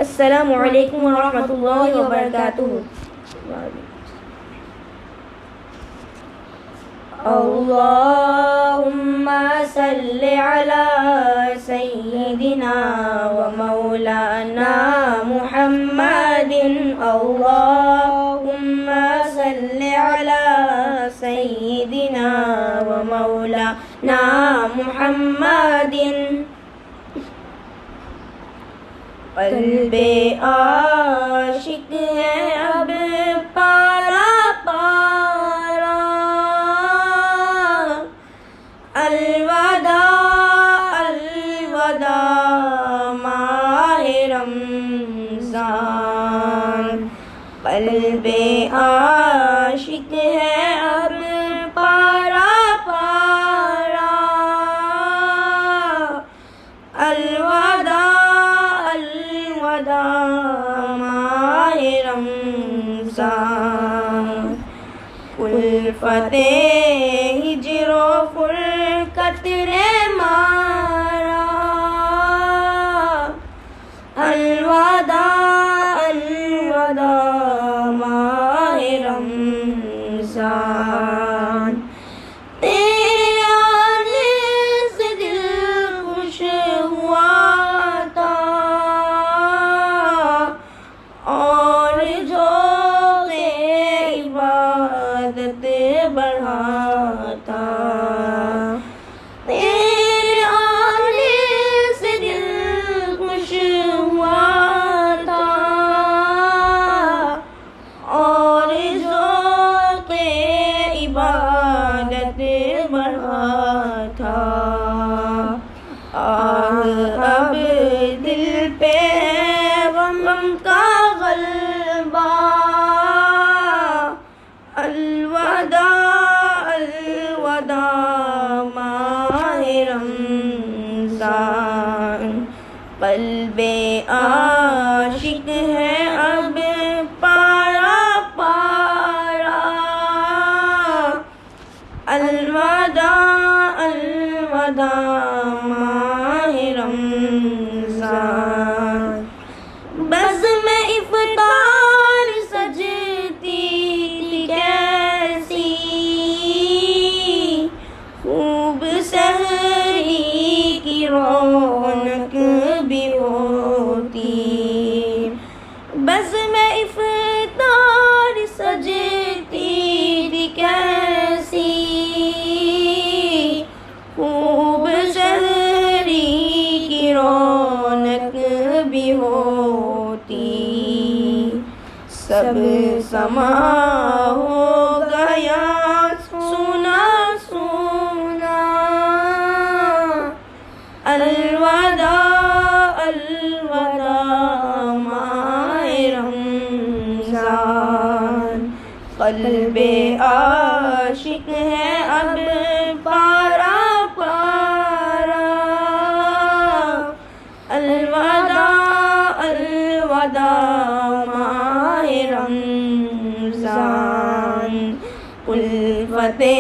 अस्सलामु अलैकुम व रहमतुल्लाहि व बरकातुहू। अल्लाहुम्मा सल्लि अला सय्यिदिना व मौलाना मुहम्मदिन। अल्लाहुम्मा सल्लि अला सय्यिदिना व मौलाना मुहम्मदिन। क़ल्बे आशिक़ है अब पारा पारा, अलवदा अलवदा माहे रमज़ान। क़ल्बे आशिक़ है अब पारा पारा, अलवदा अलवदा माहे रमज़ान। उल्फ़ते हिज्र फ़ुरक़त ने मारा, अलवदा अलवदा माहे रमज़ान। तेरे आने से दिल खुश हुआ था और जो इबादत बढ़ाता। तेरे आने से दिल खुश हुआ था और जो इबादत बढ़ाता। अब दिल पे गम का गलबा, अलवदा अलवदा माहे रमज़ान। क़ल्बे आशिक़ है अब पारा पारा, अलवदा अलवदा माहे रमज़ान। बज़ में इफ़्तार सजती थी कैसी, खूब सहरी की रौनक भी होती। बज़ में इफ़्तार सजती थी कैसी, खूब सहरी की रौनक भी होती। सब समा हो गया सुना सुना, अलवदा अलवदा माहे रमज़ान। क़ल्बे आशिक़ है अब पारा पारा, अलवदा अलवदा माहे रमज़ान। उल्फ़ते